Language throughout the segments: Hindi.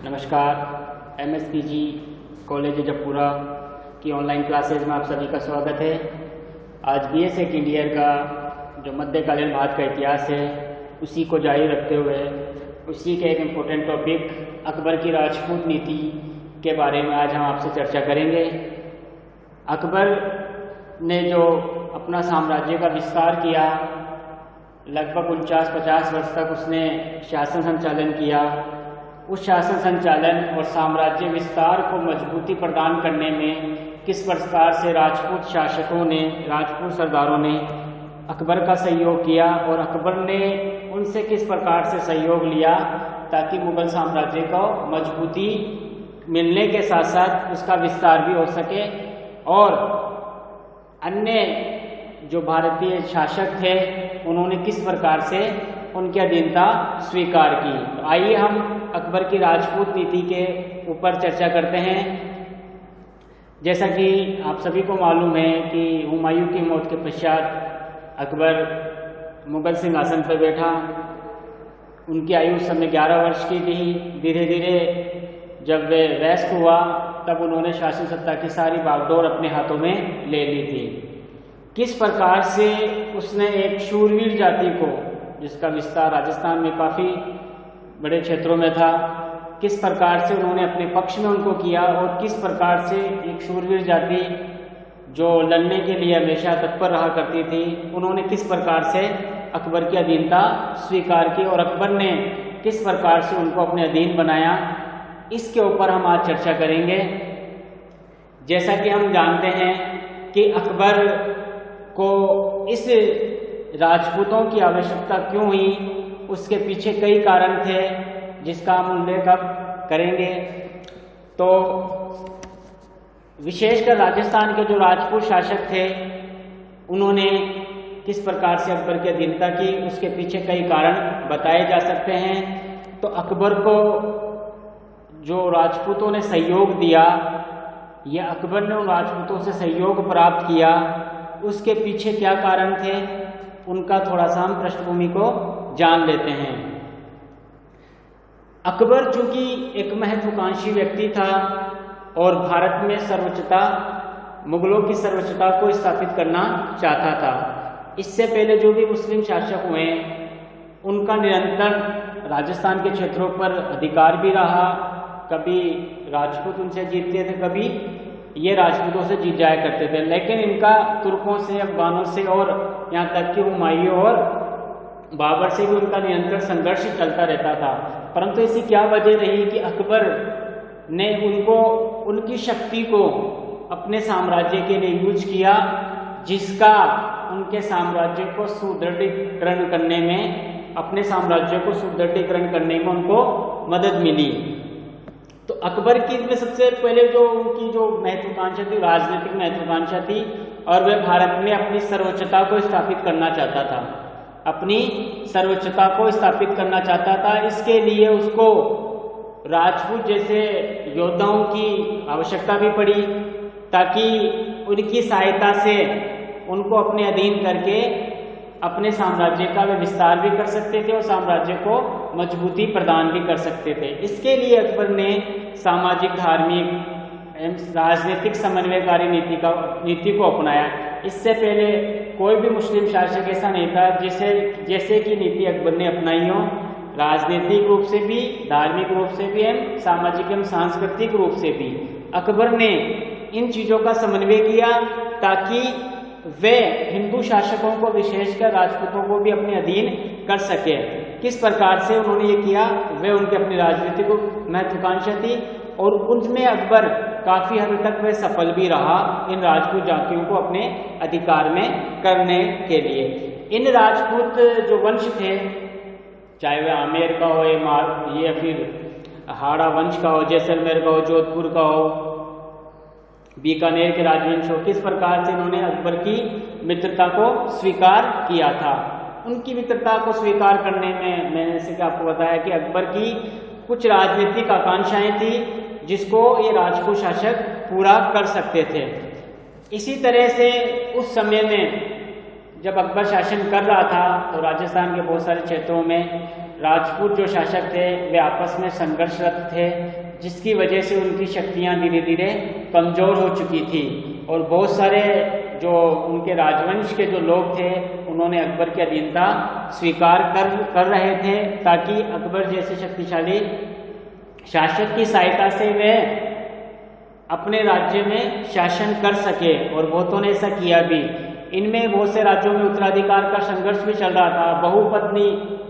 नमस्कार। MSPG कॉलेज जयपुरा की ऑनलाइन क्लासेज में आप सभी का स्वागत है। आज BA सेकेंड ईयर का जो मध्यकालीन भारत का इतिहास है उसी को जारी रखते हुए उसी के एक इम्पोर्टेंट टॉपिक अकबर की राजपूत नीति के बारे में आज हम आपसे चर्चा करेंगे। अकबर ने जो अपना साम्राज्य का विस्तार किया, लगभग 49-50 वर्ष तक उसने शासन संचालन किया। उस शासन संचालन और साम्राज्य विस्तार को मजबूती प्रदान करने में किस प्रकार से राजपूत शासकों ने, राजपूत सरदारों ने अकबर का सहयोग किया और अकबर ने उनसे किस प्रकार से सहयोग लिया ताकि मुगल साम्राज्य को मजबूती मिलने के साथ साथ उसका विस्तार भी हो सके और अन्य जो भारतीय शासक थे उन्होंने किस प्रकार से उनकी अधीनता स्वीकार की। तो आइए हम अकबर की राजपूत नीति के ऊपर चर्चा करते हैं। जैसा कि आप सभी को मालूम है कि हुमायूं की मौत के पश्चात अकबर मुगल सिंहासन पर बैठा। उनकी आयु उस समय 11 वर्ष की थी। धीरे धीरे जब वे वयस्क हुआ तब उन्होंने शासन सत्ता की सारी बागडोर अपने हाथों में ले ली थी। किस प्रकार से उसने एक शूरवीर जाति को, जिसका विस्तार राजस्थान में काफ़ी बड़े क्षेत्रों में था, किस प्रकार से उन्होंने अपने पक्ष में उनको किया और किस प्रकार से एक शूरवीर जाति जो लड़ने के लिए हमेशा तत्पर रहा करती थी, उन्होंने किस प्रकार से अकबर की अधीनता स्वीकार की और अकबर ने किस प्रकार से उनको अपने अधीन बनाया, इसके ऊपर हम आज चर्चा करेंगे। जैसा कि हम जानते हैं कि अकबर को इस राजपूतों की आवश्यकता क्यों हुई, उसके पीछे कई कारण थे जिसका हम उल्लेख अब करेंगे। तो विशेषकर राजस्थान के जो राजपूत शासक थे उन्होंने किस प्रकार से अकबर की अधीनता की, उसके पीछे कई कारण बताए जा सकते हैं। तो अकबर को जो राजपूतों ने सहयोग दिया या अकबर ने उन राजपूतों से सहयोग प्राप्त किया, उसके पीछे क्या कारण थे, उनका थोड़ा सा हम पृष्ठभूमि को जान लेते हैं। अकबर चूंकि एक महत्वाकांक्षी व्यक्ति था और भारत में सर्वोच्चता, मुगलों की सर्वोच्चता को स्थापित करना चाहता था। इससे पहले जो भी मुस्लिम शासक हुए उनका निरंतर राजस्थान के क्षेत्रों पर अधिकार भी रहा। कभी राजपूत उनसे जीतते थे, कभी ये राजपूतों से जीत जाया करते थे, लेकिन इनका तुर्कों से, अफगानों से और यहाँ तक कि हुमायूं और बाबर से भी उनका निरंतर संघर्ष चलता रहता था। परंतु ऐसी क्या वजह रही कि अकबर ने उनको, उनकी शक्ति को अपने साम्राज्य के लिए यूज किया, जिसका उनके साम्राज्य को सुदृढ़ीकरण करने में, अपने साम्राज्य को सुदृढ़ीकरण करने में उनको मदद मिली। तो अकबर की इसमें सबसे पहले जो उनकी जो महत्वाकांक्षा थी, राजनीतिक महत्वाकांक्षा थी और वह भारत में अपनी सर्वोच्चता को स्थापित करना चाहता था, अपनी सर्वोच्चता को स्थापित करना चाहता था। इसके लिए उसको राजपूत जैसे योद्धाओं की आवश्यकता भी पड़ी ताकि उनकी सहायता से उनको अपने अधीन करके अपने साम्राज्य का वे विस्तार भी कर सकते थे और साम्राज्य को मजबूती प्रदान भी कर सकते थे। इसके लिए अकबर ने सामाजिक, धार्मिक एवं राजनीतिक समन्वयकारी नीति को अपनाया। इससे पहले कोई भी मुस्लिम शासक ऐसा नहीं था जैसे कि नीति अकबर ने अपनाई हो, राजनीतिक रूप से भी, धार्मिक रूप से भी एवं सामाजिक एवं सांस्कृतिक रूप से भी। अकबर ने इन चीज़ों का समन्वय किया ताकि वे हिंदू शासकों को, विशेषकर राजपूतों को भी अपने अधीन कर सके। किस प्रकार से उन्होंने ये किया, वे उनके अपनी राजनीतिक महत्वाकांक्षा थी और उनमें अकबर काफ़ी हद तक वह सफल भी रहा इन राजपूत जातियों को अपने अधिकार में करने के लिए। इन राजपूत जो वंश थे, चाहे वह आमेर का हो या फिर हाड़ा वंश का हो, जैसलमेर का हो, जोधपुर का हो, बीकानेर के राजवंश हो, किस प्रकार से इन्होंने अकबर की मित्रता को स्वीकार किया था। उनकी मित्रता को स्वीकार करने में मैंने जैसे कि आपको बताया कि अकबर की कुछ राजनीतिक आकांक्षाएं थी जिसको ये राजपूत शासक पूरा कर सकते थे। इसी तरह से उस समय में जब अकबर शासन कर रहा था तो राजस्थान के बहुत सारे क्षेत्रों में राजपूत जो शासक थे वे आपस में संघर्षरत थे, जिसकी वजह से उनकी शक्तियां धीरे धीरे कमजोर हो चुकी थी और बहुत सारे जो उनके राजवंश के जो लोग थे उन्होंने अकबर की अधीनता स्वीकार कर रहे थे, ताकि अकबर जैसे शक्तिशाली शासक की सहायता से वे अपने राज्य में शासन कर सके, और बहुतों ने ऐसा किया भी। इनमें बहुत से राज्यों में उत्तराधिकार का संघर्ष भी चल रहा था। बहुपत्नी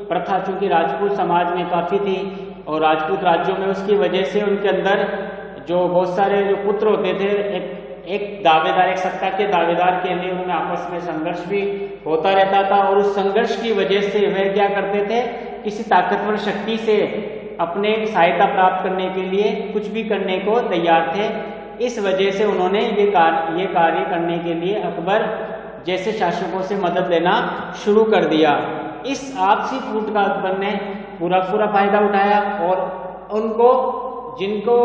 प्रथा चूंकि राजपूत समाज में काफी थी और राजपूत राज्यों में, उसकी वजह से उनके अंदर जो बहुत सारे जो पुत्र होते थे, एक दावेदार, एक सत्ता के दावेदार के लिए उनमें आपस में संघर्ष भी होता रहता था। और उस संघर्ष की वजह से वह क्या करते थे, किसी ताकतवर शक्ति से अपने सहायता प्राप्त करने के लिए कुछ भी करने को तैयार थे। इस वजह से उन्होंने ये कार्य करने के लिए अकबर जैसे शासकों से मदद लेना शुरू कर दिया। इस आपसी फूट का अकबर ने पूरा फायदा उठाया और उनको जिनको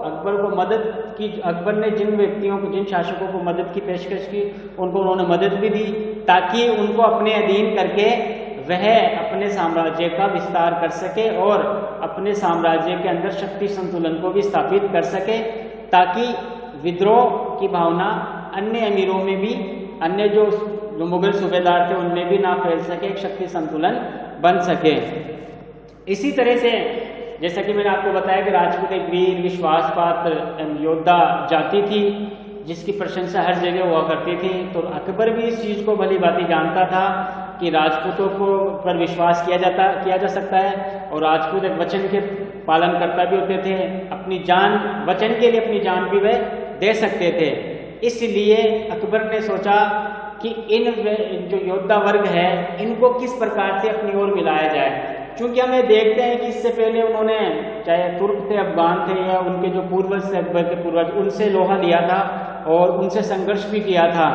अकबर को मदद की, अकबर ने जिन व्यक्तियों को, जिन शासकों को मदद की पेशकश की, उनको उन्होंने मदद भी दी, ताकि उनको अपने अधीन करके वह अपने साम्राज्य का विस्तार कर सके और अपने साम्राज्य के अंदर शक्ति संतुलन को भी स्थापित कर सके, ताकि विद्रोह की भावना अन्य अमीरों में भी, अन्य जो मुगल सूबेदार थे उनमें भी ना फैल सके, एक शक्ति संतुलन बन सके। इसी तरह से जैसा कि मैंने आपको बताया कि राजपूत एक वीर, विश्वासपात्र योद्धा जाति थी जिसकी प्रशंसा हर जगह हुआ करती थी। तो अकबर भी इस चीज को भली भांति जानता था कि राजपूतों को पर विश्वास किया जा सकता है और राजपूत एक वचन के पालन करता भी होते थे, अपनी जान, वचन के लिए अपनी जान भी वे दे सकते थे। इसलिए अकबर ने सोचा कि इन जो योद्धा वर्ग है इनको किस प्रकार से अपनी ओर मिलाया जाए, क्योंकि हमें देखते हैं कि इससे पहले उन्होंने, चाहे तुर्क थे, अफगान थे या उनके जो पूर्वज थे, अकबर के पूर्वज, उनसे लोहा लिया था और उनसे संघर्ष भी किया था।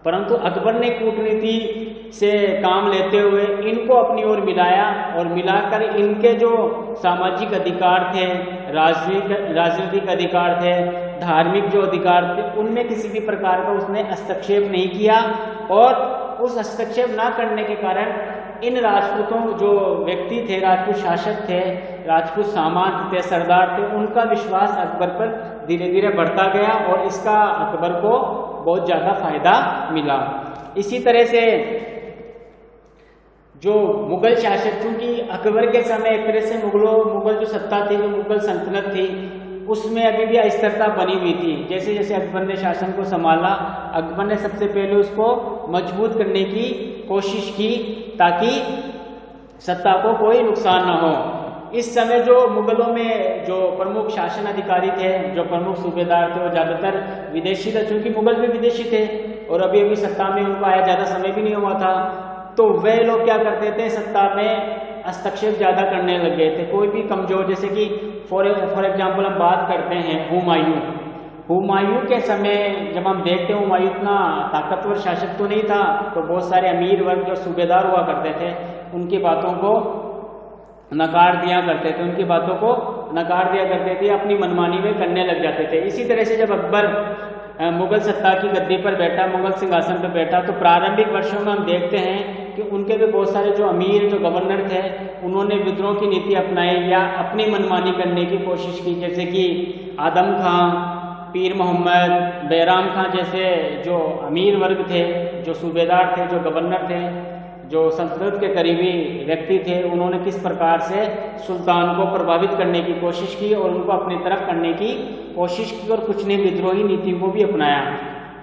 परंतु अकबर ने कूटनीति से काम लेते हुए इनको अपनी ओर मिलाया और मिलाकर इनके जो सामाजिक अधिकार थे, राजनीतिक अधिकार थे, धार्मिक जो अधिकार थे, उनमें किसी भी प्रकार का उसने हस्तक्षेप नहीं किया। और उस हस्तक्षेप ना करने के कारण इन राजपूतों जो व्यक्ति थे, राजपूत शासक थे, राजपूत सामंत थे, सरदार थे, उनका विश्वास अकबर पर धीरे धीरे बढ़ता गया और इसका अकबर को बहुत ज्यादा फायदा मिला। इसी तरह से जो मुगल शासक, क्योंकि अकबर के समय एक तरह से मुगल जो सत्ता थी, जो मुगल सल्तनत थी, उसमें अभी भी अस्थिरता बनी हुई थी। जैसे जैसे अकबर ने शासन को संभाला, अकबर ने सबसे पहले उसको मजबूत करने की कोशिश की ताकि सत्ता को कोई नुकसान न हो। इस समय जो मुगलों में जो प्रमुख शासन अधिकारी थे, जो प्रमुख सूबेदार थे, वो ज्यादातर विदेशी थे, क्योंकि मुगल भी विदेशी थे और अभी सत्ता में उनको आया ज्यादा समय भी नहीं हुआ था। तो वे लोग क्या करते थे, सत्ता में हस्तक्षेप ज्यादा करने लग गए थे। कोई भी कमजोर, जैसे कि फॉर एग्जाम्पल हम बात करते हैं हुमायूं के समय, जब हम देखते हैं हुमायूं इतना ताकतवर शासक तो नहीं था, तो बहुत सारे अमीर वर्ग जो सूबेदार हुआ करते थे उनकी बातों को नकार दिया करते थे, अपनी मनमानी में करने लग जाते थे। इसी तरह से जब अकबर मुगल सत्ता की गद्दी पर बैठा, मुगल सिंहासन पर बैठा, तो प्रारंभिक वर्षों में हम देखते हैं कि उनके भी बहुत सारे जो अमीर, जो गवर्नर थे, उन्होंने विद्रोह की नीति अपनाई या अपनी मनमानी करने की कोशिश की। जैसे कि आदम खां, पीर मोहम्मद, बैराम खां जैसे जो अमीर वर्ग थे, जो सूबेदार थे, जो गवर्नर थे, जो सल्तनत के करीबी व्यक्ति थे, उन्होंने किस प्रकार से सुल्तान को प्रभावित करने की कोशिश की और उनको अपनी तरफ करने की कोशिश की और कुछ ने विद्रोही नीति को भी अपनाया।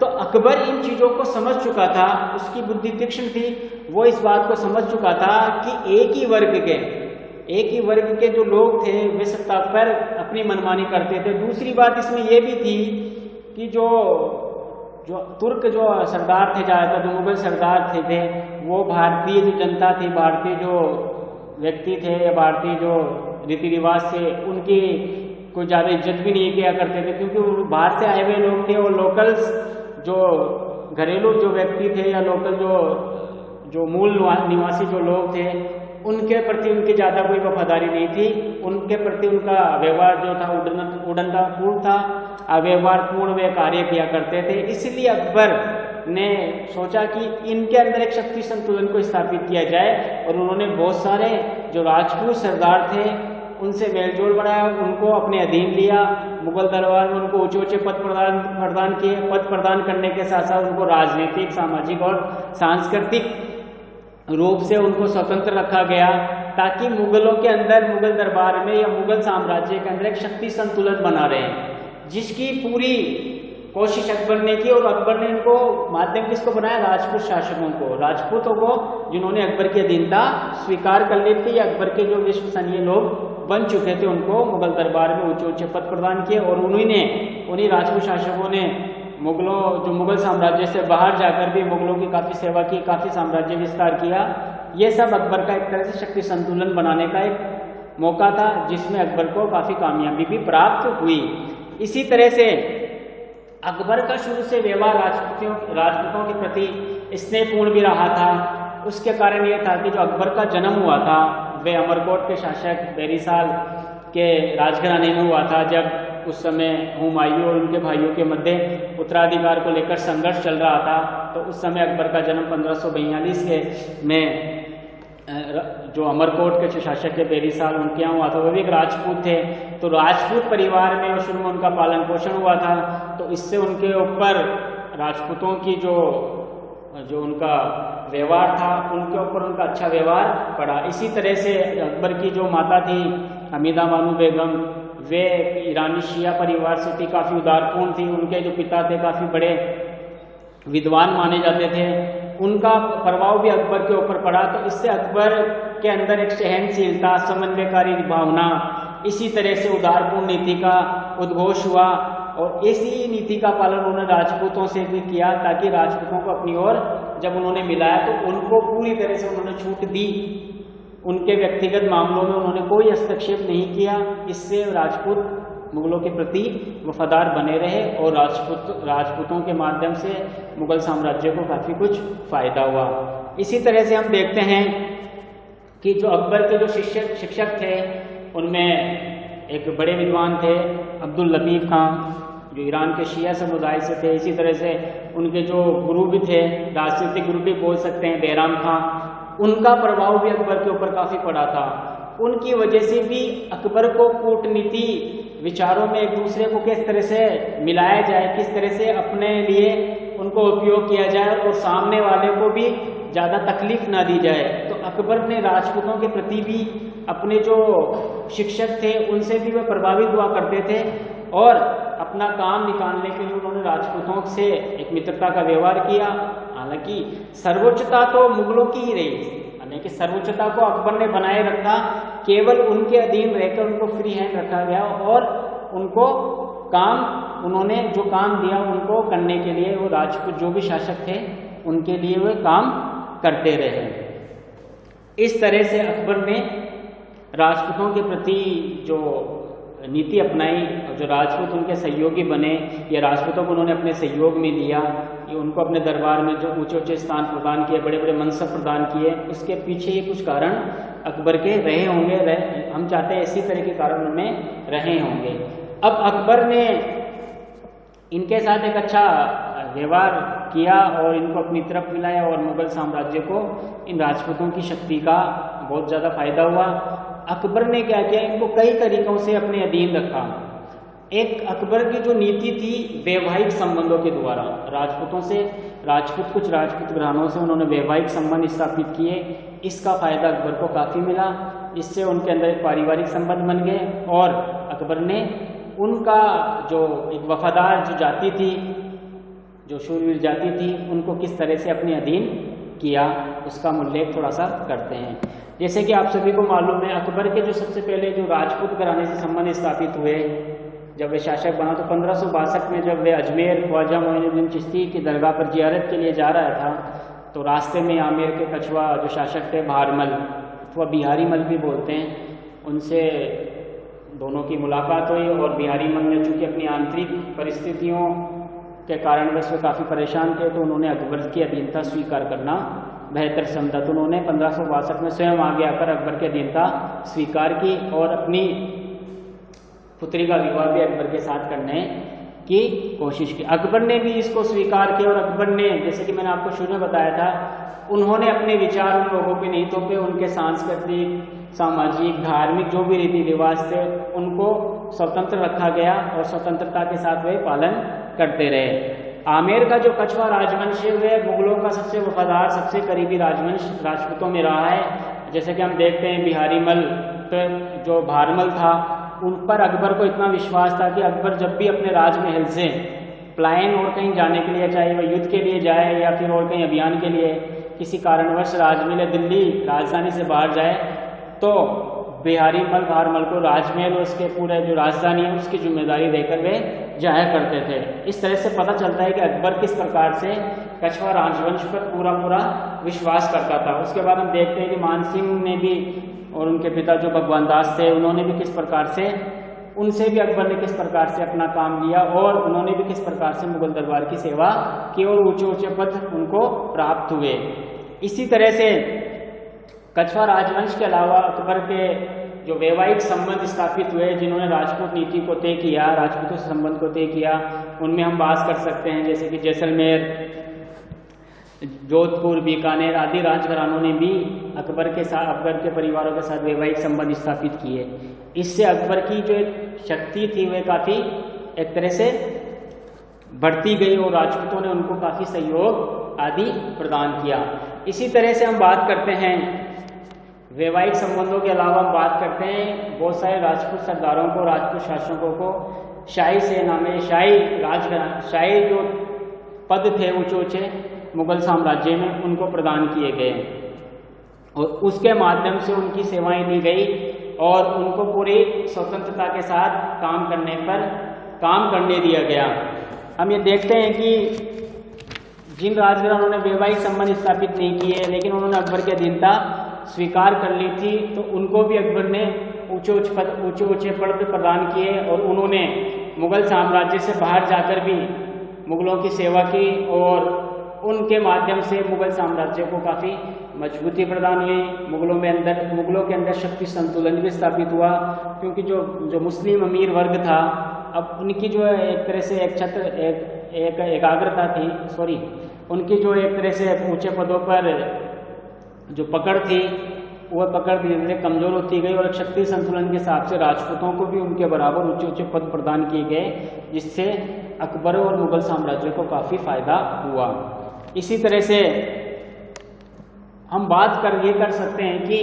तो अकबर इन चीजों को समझ चुका था, उसकी बुद्धि तीक्ष्ण थी, वो इस बात को समझ चुका था कि एक ही वर्ग के जो लोग थे वे सत्ता पर अपनी मनमानी करते थे। दूसरी बात इसमें यह भी थी कि जो तुर्क जो सरदार थे, ज्यादातर जो मुगल सरदार थे वो भारतीय जो जनता थी, भारतीय जो व्यक्ति थे या भारतीय जो रीति रिवाज से उनकी कोई ज़्यादा इज्जत भी नहीं किया करते थे, क्योंकि वो बाहर से आए हुए लोग थे और लोकल्स जो घरेलू जो व्यक्ति थे या लोकल जो मूल निवासी जो लोग थे, उनके प्रति उनकी ज़्यादा कोई वफादारी नहीं थी। उनके प्रति उनका व्यवहार जो था उड़नता पूर्ण था, अव्यवहारपूर्ण वे कार्य किया करते थे। इसलिए अकबर ने सोचा कि इनके अंदर एक शक्ति संतुलन को स्थापित किया जाए और उन्होंने बहुत सारे जो राजपूत सरदार थे उनसे मेलजोल बढ़ाया, उनको अपने अधीन लिया। मुगल दरबार में उनको ऊंचे ऊंचे पद प्रदान किए। पद प्रदान करने के साथ साथ उनको राजनीतिक, सामाजिक और सांस्कृतिक रूप से उनको स्वतंत्र रखा गया, ताकि मुगलों के अंदर, मुगल दरबार में या मुगल साम्राज्य के अंदर एक शक्ति संतुलन बना रहे, जिसकी पूरी कोशिश अकबर ने की। और अकबर ने इनको माध्यम किसको बनाया? राजपूत शासकों को, राजपूतों को, जिन्होंने अकबर की अधीनता स्वीकार कर ली थी या अकबर के जो विश्वसनीय लोग बन चुके थे, उनको मुगल दरबार में ऊंचे ऊंचे पद प्रदान किए। और उन्हीं राजपूत शासकों ने मुगल साम्राज्य से बाहर जाकर भी मुगलों की काफ़ी सेवा की, काफ़ी साम्राज्य विस्तार किया। ये सब अकबर का एक तरह से शक्ति संतुलन बनाने का एक मौका था, जिसमें अकबर को काफ़ी कामयाबी भी प्राप्त हुई। इसी तरह से अकबर का शुरू से व्यवहार राजपूतों के प्रति स्नेहपूर्ण भी रहा था। उसके कारण यह था कि जो अकबर का जन्म हुआ था, वे अमरकोट के शासक बेरीसाल के राजघराने में हुआ था, जब उस समय हुमायूं और उनके भाइयों के मध्य उत्तराधिकार को लेकर संघर्ष चल रहा था। तो उस समय अकबर का जन्म 1542 के में जो अमरकोट के शासक के बेरीसाल, उनके यहाँ हुआ था। वो भी एक राजपूत थे, तो राजपूत परिवार में शुरू में उनका पालन पोषण हुआ था। तो इससे उनके ऊपर राजपूतों की जो उनका व्यवहार था, उनके ऊपर उनका अच्छा व्यवहार पड़ा। इसी तरह से अकबर की जो माता थी हमीदा बानो बेगम, वे ईरानी शिया परिवार से थी, काफ़ी उदारपूर्ण थी। उनके जो पिता थे काफ़ी बड़े विद्वान माने जाते थे, उनका प्रभाव भी अकबर के ऊपर पड़ा। तो इससे अकबर के अंदर एक सहनशीलता, समन्वयकारी भावना, इसी तरह से उदारपूर्ण नीति का उद्घोष हुआ। और इसी नीति का पालन उन्होंने राजपूतों से भी किया, ताकि राजपूतों को अपनी ओर जब उन्होंने मिलाया तो उनको पूरी तरह से उन्होंने छूट दी। उनके व्यक्तिगत मामलों में उन्होंने कोई हस्तक्षेप नहीं किया। इससे राजपूत मुगलों के प्रति वफादार बने रहे और राजपूतों के माध्यम से मुगल साम्राज्य को काफ़ी कुछ फायदा हुआ। इसी तरह से हम देखते हैं कि जो अकबर के जो शिक्षक थे, उनमें एक बड़े विद्वान थे अब्दुल लतीफ़ खां, जो ईरान के शिया समुदाय से थे। इसी तरह से उनके जो गुरु भी थे, राजनीतिक गुरु भी बोल सकते हैं, बैराम खां, उनका प्रभाव भी अकबर के ऊपर काफ़ी पड़ा था। उनकी वजह से भी अकबर को कूटनीति विचारों में एक दूसरे को किस तरह से मिलाया जाए, किस तरह से अपने लिए उनको उपयोग किया जाए और सामने वाले को भी ज़्यादा तकलीफ ना दी जाए। तो अकबर ने राजपूतों के प्रति भी, अपने जो शिक्षक थे उनसे भी वह प्रभावित हुआ करते थे और अपना काम निकालने के लिए उन्होंने राजपूतों से एक मित्रता का व्यवहार किया। हालांकि सर्वोच्चता तो मुगलों की ही रही, यानी कि सर्वोच्चता को अकबर ने बनाए रखा, केवल उनके अधीन रहकर उनको फ्री हैंड रखा गया और उनको उन्होंने जो काम दिया उनको करने के लिए वो राजपूत जो भी शासक थे उनके लिए वे काम करते रहे। इस तरह से अकबर ने राजपूतों के प्रति जो नीति अपनाई और जो राजपूत उनके सहयोगी बने या राजपूतों को उन्होंने अपने सहयोग में लिया, ये उनको अपने दरबार में जो ऊंचे ऊंचे स्थान प्रदान किए, बड़े बड़े मनसब प्रदान किए, उसके पीछे ये कुछ कारण अकबर के रहे होंगे। हम चाहते हैं इसी तरह के कारण उनमें रहे होंगे। अब अकबर ने इनके साथ एक अच्छा व्यवहार किया और इनको अपनी तरफ मिलाया और मुगल साम्राज्य को इन राजपूतों की शक्ति का बहुत ज़्यादा फायदा हुआ। अकबर ने क्या किया, इनको कई तरीकों से अपने अधीन रखा। एक अकबर की जो नीति थी वैवाहिक संबंधों के द्वारा, राजपूतों से कुछ राजपूत घरानों से उन्होंने वैवाहिक संबंध स्थापित किए। इसका फायदा अकबर को काफ़ी मिला, इससे उनके अंदर एक पारिवारिक संबंध बन गए और अकबर ने उनका जो एक वफादार जो जाति थी, जो शूरवीर जाति थी, उनको किस तरह से अपने अधीन किया, उसका उल्लेख थोड़ा सा करते हैं। जैसे कि आप सभी को मालूम है, अकबर के जो सबसे पहले जो राजपूत घराने से संबंध स्थापित हुए, जब वे शासक बना तो 1562 में जब वे अजमेर ख्वाजा मोइनुद्दीन चिश्ती की दरगाह पर जियारत के लिए जा रहा था, तो रास्ते में आमेर के कछवा जो शासक थे बहारमल, अथवा बिहारी मल भी बोलते हैं, उनसे दोनों की मुलाकात हुई और बिहारी मल ने चूँकि अपनी आंतरिक परिस्थितियों के कारण वैसे काफ़ी परेशान थे, तो उन्होंने अकबर की अधीनता स्वीकार करना बेहतर समझा। तो उन्होंने 1562 में स्वयं आगे आकर अकबर की अधीनता स्वीकार की और अपनी पुत्री का विवाह भी अकबर के साथ करने की कोशिश की। अकबर ने भी इसको स्वीकार किया और अकबर ने, जैसे कि मैंने आपको शुरू में बताया था, उन्होंने अपने विचार उन लोगों पे नहीं थोपे, उनके सांस्कृतिक, सामाजिक, धार्मिक जो भी रीति रिवाज थे उनको स्वतंत्र रखा गया और स्वतंत्रता के साथ वे पालन करते रहे। आमेर का जो कछवा राजवंश है वह मुगलों का सबसे वफादार, सबसे करीबी राजवंश राजपूतों में रहा है। जैसे कि हम देखते हैं बिहारी मल जो भारमल था, उन पर अकबर को इतना विश्वास था कि अकबर जब भी अपने राजमहल से पलायन और कहीं जाने के लिए, चाहे वह युद्ध के लिए जाए या फिर और कहीं अभियान के लिए किसी कारणवश राजमहल दिल्ली राजधानी से बाहर जाए, तो बिहारी मल भारमल को राजमहल और उसके पूरे जो राजधानी है उसकी जिम्मेदारी देकर वे जाया करते थे। इस तरह से पता चलता है कि अकबर किस प्रकार से कछवा राजवंश पर पूरा विश्वास करता था। उसके बाद हम देखते हैं कि मानसिंह ने भी और उनके पिता जो भगवान दास थे उन्होंने भी किस प्रकार से, उनसे भी अकबर ने किस प्रकार से अपना काम लिया और उन्होंने भी किस प्रकार से मुगल दरबार की सेवा की और ऊंचे ऊंचे पद उनको प्राप्त हुए। इसी तरह से कछवा राजवंश के अलावा अकबर के जो वैवाहिक संबंध स्थापित हुए, जिन्होंने राजपूत नीति को तय किया, राजपूतों से संबंध को तय किया, उनमें हम बात कर सकते हैं जैसे कि जैसलमेर, जोधपुर, बीकानेर आदि राजघरानों ने भी अकबर के परिवारों के साथ वैवाहिक संबंध स्थापित किए। इससे अकबर की जो एक शक्ति थी वह काफ़ी एक तरह से बढ़ती गई और राजपूतों ने उनको काफ़ी सहयोग आदि प्रदान किया। इसी तरह से हम बात करते हैं वैवाहिक संबंधों के अलावा हम बात करते हैं बहुत सारे राजपूत सरदारों को, राजपूत शासकों को शाही सेना में, शाही जो पद थे ऊंचे ऊंचे मुगल साम्राज्य में उनको प्रदान किए गए और उसके माध्यम से उनकी सेवाएं दी गई और उनको पूरी स्वतंत्रता के साथ काम करने दिया गया। हम ये देखते हैं कि जिन राजघरानों ने वैवाहिक संबंध स्थापित नहीं किए लेकिन उन्होंने अकबर की अधीनता स्वीकार कर ली थी, तो उनको भी अकबर ने ऊंचे ऊंचे पद प्रदान किए और उन्होंने मुगल साम्राज्य से बाहर जाकर भी मुगलों की सेवा की और उनके माध्यम से मुगल साम्राज्य को काफ़ी मजबूती प्रदान हुई। मुगलों के अंदर शक्ति संतुलन भी स्थापित हुआ, क्योंकि जो मुस्लिम अमीर वर्ग था, अब उनकी जो एक तरह से एकाग्रता थी, उनकी जो एक तरह से ऊंचे पदों पर जो पकड़ थी वह पकड़ धीरे धीरे कमजोर होती गई और शक्ति संतुलन के हिसाब से राजपूतों को भी उनके बराबर ऊंचे ऊंचे पद प्रदान किए गए, जिससे अकबर और मुगल साम्राज्य को काफ़ी फायदा हुआ। इसी तरह से हम बात कर सकते हैं कि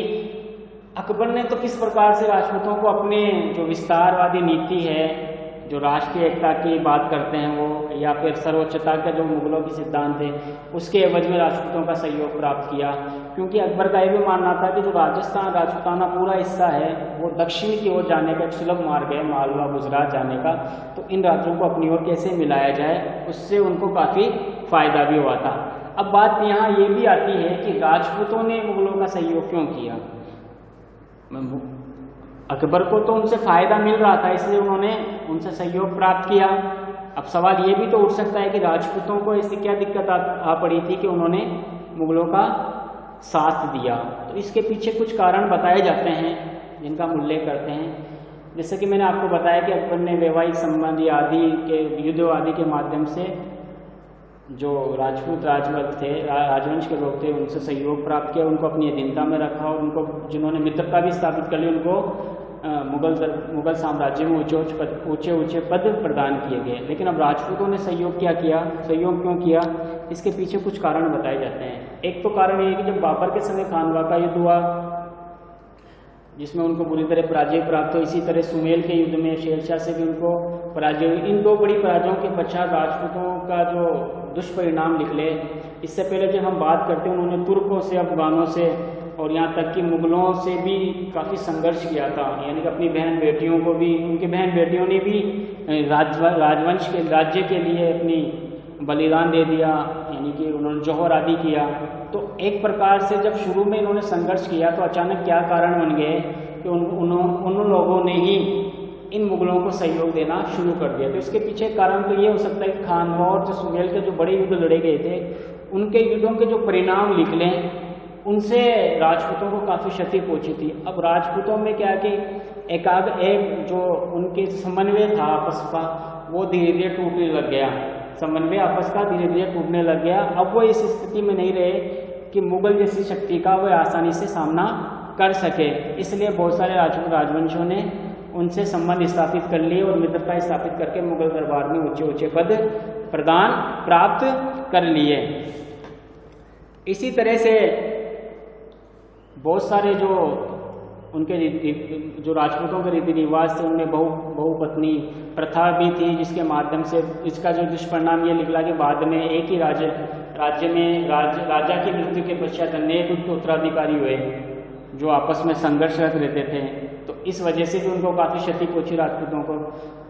अकबर ने तो किस प्रकार से राजपूतों को अपने जो विस्तारवादी नीति है, जो राष्ट्रीय एकता की बात करते हैं वो, या फिर सर्वोच्चता के जो मुगलों के सिद्धांत थे, उसके एवज में राजपूतों का सहयोग प्राप्त किया। क्योंकि अकबर का ये भी मानना था कि जो राजस्थान राजपूताना पूरा हिस्सा है वो दक्षिण की ओर जाने का एक सुलभ मार्ग है, मालवा गुजरात जाने का, तो इन राज्यों को अपनी ओर कैसे मिलाया जाए, उससे उनको काफ़ी फायदा भी हुआ था। अब बात यहाँ ये भी आती है कि राजपूतों ने मुगलों का सहयोग क्यों किया। अकबर को तो उनसे फायदा मिल रहा था, इसलिए उन्होंने उनसे सहयोग प्राप्त किया। अब सवाल ये भी तो उठ सकता है कि राजपूतों को ऐसी क्या दिक्कत आ पड़ी थी कि उन्होंने मुगलों का साथ दिया। तो इसके पीछे कुछ कारण बताए जाते हैं जिनका हम उल्लेख करते हैं। जैसे कि मैंने आपको बताया कि अकबर ने वैवाहिक संबंध आदि के युद्ध आदि के माध्यम से जो राजपूत राजवंश के लोग थे उनसे सहयोग प्राप्त किया, उनको अपनी अधीनता में रखा और उनको जिन्होंने मित्रता भी स्थापित कर ली उनको मुगल साम्राज्य में ऊंचे पद प्रदान किए गए। लेकिन अब राजपूतों ने सहयोग सहयोग क्यों किया, इसके पीछे कुछ कारण बताए जाते हैं। एक तो कारण ये है कि जब बाबर के समय खानवा का युद्ध हुआ जिसमें उनको बुरी तरह पराजय प्राप्त हो, इसी तरह सुमेल के युद्ध में शेरशाह से भी उनको पराजय हुई। इन दो बड़ी पराजयों के पश्चात राजपूतों का जो दुष्परिणाम निकले, इससे पहले जब हम बात करते हैं उन्होंने तुर्कों से, अफगानों से और यहाँ तक कि मुगलों से भी काफ़ी संघर्ष किया था। यानी कि अपनी बहन बेटियों को भी, उनकी बहन बेटियों ने भी राजवंश के राज्य के लिए अपनी बलिदान दे दिया, यानी कि उन्होंने जौहर आदि किया। तो एक प्रकार से जब शुरू में इन्होंने संघर्ष किया तो अचानक क्या कारण बन गए कि उन लोगों ने ही इन मुगलों को सहयोग देना शुरू कर दिया। तो इसके पीछे कारण तो ये हो सकता है कि खानवा और जो सुमेल के जो बड़े युद्ध लड़े गए थे उनके युद्धों के जो परिणाम निकले उनसे राजपूतों को काफ़ी क्षति पहुंची थी। अब राजपूतों में क्या कि एक जो उनके समन्वय था आपस का, वो धीरे धीरे टूटने लग गया। समन्वय आपस का धीरे धीरे टूटने लग गया। अब वो इस स्थिति में नहीं रहे कि मुगल जैसी शक्ति का वो आसानी से सामना कर सके। इसलिए बहुत सारे राजपूत राजवंशियों ने उनसे संबंध स्थापित कर लिए और मित्रता स्थापित करके मुगल दरबार में ऊंचे ऊंचे पद प्रदान प्राप्त कर लिए। इसी तरह से बहुत सारे जो उनके जो राजपूतों के रीति रिवाज थे, उनमें बहुपत्नी प्रथा भी थी, जिसके माध्यम से इसका जो दुष्परिणाम ये निकला कि बाद में एक ही राज्य में राजा की मृत्यु के पश्चात अनेक उत्तराधिकारी हुए जो आपस में संघर्षरत रहते थे। तो इस वजह से भी उनको काफ़ी क्षति पहुंची राजपूतों को।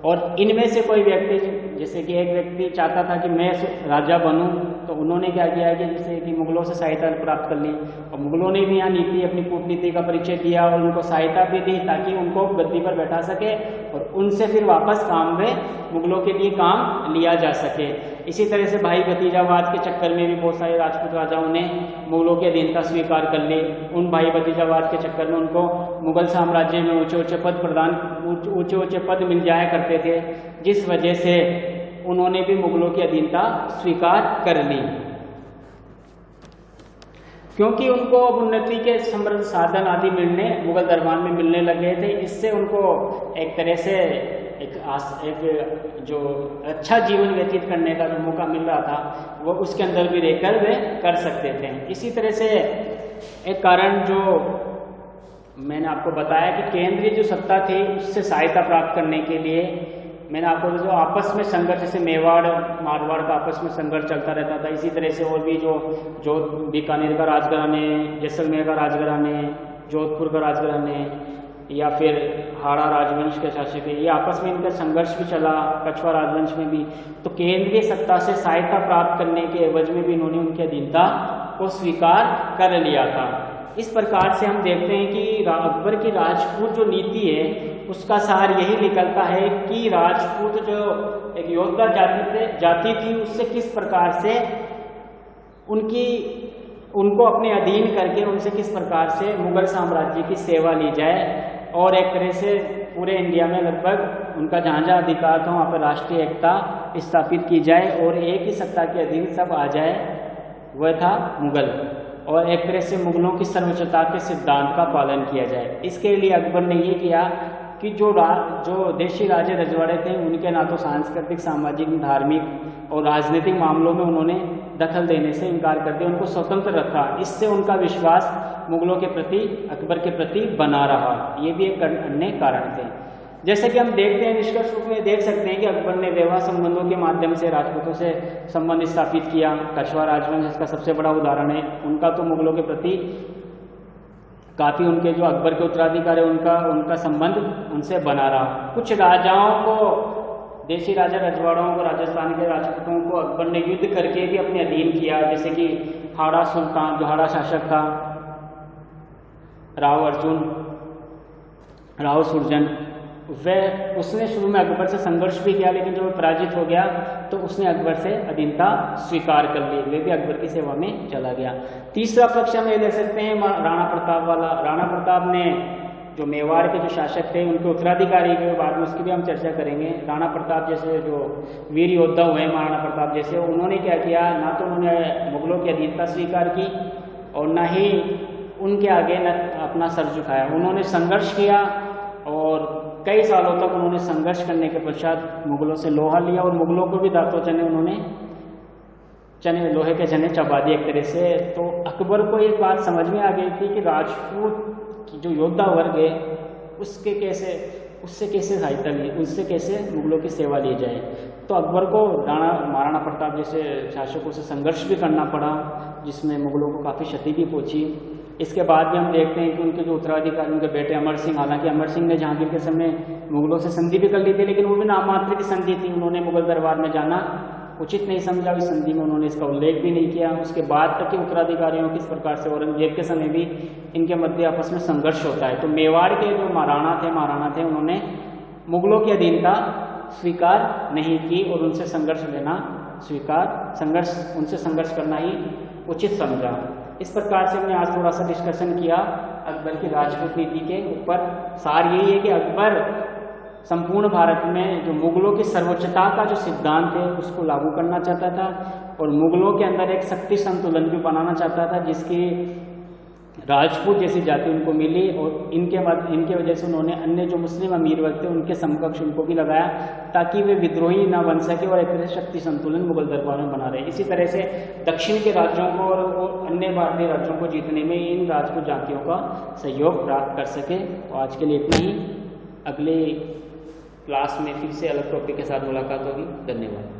और इनमें से कोई व्यक्ति, जैसे कि एक व्यक्ति चाहता था कि मैं राजा बनूं, तो उन्होंने क्या किया कि जैसे कि मुगलों से सहायता प्राप्त कर ली, और मुगलों ने भी यहाँ नीति अपनी कूटनीति का परिचय दिया और उनको सहायता भी दी ताकि उनको गद्दी पर बैठा सके और उनसे फिर वापस काम में मुगलों के लिए काम लिया जा सके। इसी तरह से भाई भतीजावाद के चक्कर में भी बहुत सारे राजपूत राजाओं ने मुगलों की अधीनता स्वीकार कर ली। उन भाई भतीजावाद के चक्कर में उनको मुगल साम्राज्य में ऊंचे ऊंचे पद मिल जाया करते थे, जिस वजह से उन्होंने भी मुगलों की अधीनता स्वीकार कर ली। क्योंकि उनको अब उन्नति के समृद्ध साधन आदि मुगल दरबार में मिलने लगे थे, इससे उनको एक तरह से एक जो अच्छा जीवन व्यतीत करने का जो मौका मिल रहा था वो उसके अंदर भी रहकर वे कर सकते थे। इसी तरह से एक कारण जो मैंने आपको बताया कि केंद्रीय जो सत्ता थी उससे सहायता प्राप्त करने के लिए मैंने आपको जो आपस में संघर्ष, जैसे मेवाड़ मारवाड़ का आपस में संघर्ष चलता रहता था, इसी तरह से और भी जो बीकानेर का राजघराने, जैसलमेर का राजघराने, जोधपुर का राजघराने या फिर हाड़ा राजवंश के शासक, ये आपस में इनका संघर्ष भी चला, कछवा राजवंश में भी। तो केंद्रीय सत्ता से सहायता प्राप्त करने के एवज में भी इन्होंने उनकी अधीनता को स्वीकार कर लिया था। इस प्रकार से हम देखते हैं कि अकबर की राजपूत जो नीति है उसका सार यही निकलता है कि राजपूत जो एक योद्धा जाति थी उससे किस प्रकार से उनको अपने अधीन करके उनसे किस प्रकार से मुगल साम्राज्य की सेवा ली जाए और एक तरह से पूरे इंडिया में लगभग उनका जहाँ जहाँ अधिकार था वहाँ पर राष्ट्रीय एकता स्थापित की जाए और एक ही सत्ता के अधीन सब आ जाए, वह था मुगल। और एक तरह से मुगलों की सर्वोच्चता के सिद्धांत का पालन किया जाए। इसके लिए अकबर ने ये किया कि जो देशी राजे रजवाड़े थे उनके ना तो सांस्कृतिक, सामाजिक, धार्मिक और राजनीतिक मामलों में उन्होंने दखल देने से इनकार कर दिया, उनको स्वतंत्र रखा। इससे उनका विश्वास मुगलों के प्रति, अकबर के प्रति बना रहा। ये भी एक अन्य कारण थे। जैसे कि हम देखते हैं, निष्कर्ष रूप में देख सकते हैं कि अकबर ने विवाह संबंधों के माध्यम से राजपूतों से संबंध स्थापित किया। कछवा राजवंश इसका सबसे बड़ा उदाहरण है। उनका तो मुगलों के प्रति काफ़ी, उनके जो अकबर के उत्तराधिकारी उनका संबंध उनसे बना रहा। कुछ राजाओं को, देशी राजा रजवाड़ों को, राजस्थान के राजपूतों को अकबर ने युद्ध करके भी अपने अधीन किया। जैसे कि हाड़ा सुल्तान, जो हाड़ा शासक था, राव सुरजन, उसने शुरू में अकबर से संघर्ष भी किया, लेकिन जब वो पराजित हो गया तो उसने अकबर से अधीनता स्वीकार कर ली, वे भी अकबर की सेवा में चला गया। तीसरा पक्ष हम ये ले सकते हैं राणा प्रताप वाला। राणा प्रताप ने जो मेवाड़ के जो शासक थे उनके उत्तराधिकारी के बाद में उसकी भी हम चर्चा करेंगे। राणा प्रताप जैसे जो वीर योद्धा हुए, महाराणा प्रताप जैसे, उन्होंने क्या किया, ना तो उन्होंने मुगलों की अधीनता स्वीकार की और ना ही उनके आगे न अपना सर झुकाया। उन्होंने संघर्ष किया और कई सालों तक उन्होंने संघर्ष करने के पश्चात मुगलों से लोहा लिया और मुगलों को भी दांतों चने उन्होंने लोहे के चने चबा दिए एक तरह से। तो अकबर को एक बात समझ में आ गई थी कि राजपूत की जो योद्धा वर्ग है उससे कैसे सहायता ली, उससे कैसे मुगलों की सेवा ली जाए। तो अकबर को महाराणा प्रताप जैसे शासकों से संघर्ष भी करना पड़ा, जिसमें मुगलों को काफ़ी क्षति भी पहुंची। इसके बाद भी हम देखते हैं कि उनके जो उत्तराधिकारी, उनके बेटे अमर सिंह, हालांकि अमर सिंह ने जहांगीर के समय मुगलों से संधि भी कर ली थी, लेकिन वो भी नाममात्र की संधि थी। उन्होंने मुगल दरबार में जाना उचित नहीं समझा, इस संधि में उन्होंने इसका उल्लेख भी नहीं किया। उसके बाद तक के उत्तराधिकारियों की इस प्रकार से औरंगजेब के समय भी इनके मध्य आपस में संघर्ष होता है। तो मेवाड़ के जो महाराणा थे उन्होंने मुगलों की अधीनता स्वीकार नहीं की और उनसे संघर्ष करना ही उचित समझा। इस प्रकार से हमने आज थोड़ा सा डिस्कशन किया अकबर की राजपूत नीति के ऊपर। सार यही है कि अकबर संपूर्ण भारत में जो मुगलों की सर्वोच्चता का जो सिद्धांत है उसको लागू करना चाहता था और मुगलों के अंदर एक शक्ति संतुलन भी बनाना चाहता था, जिसकी राजपूत जैसी जाति उनको मिली और इनके वजह से उन्होंने अन्य जो मुस्लिम अमीर वर्ग थे उनके समकक्ष उनको भी लगाया ताकि वे विद्रोही ना बन सके और एक तरह से शक्ति संतुलन मुगल दरबार में बना रहे। इसी तरह से दक्षिण के राज्यों को और अन्य भारतीय राज्यों को जीतने में इन राजपूत जातियों का सहयोग प्राप्त कर सके। तो आज के लिए इतना ही, अगले क्लास में फिर से अलग टॉपिक के साथ मुलाकात होगी। धन्यवाद।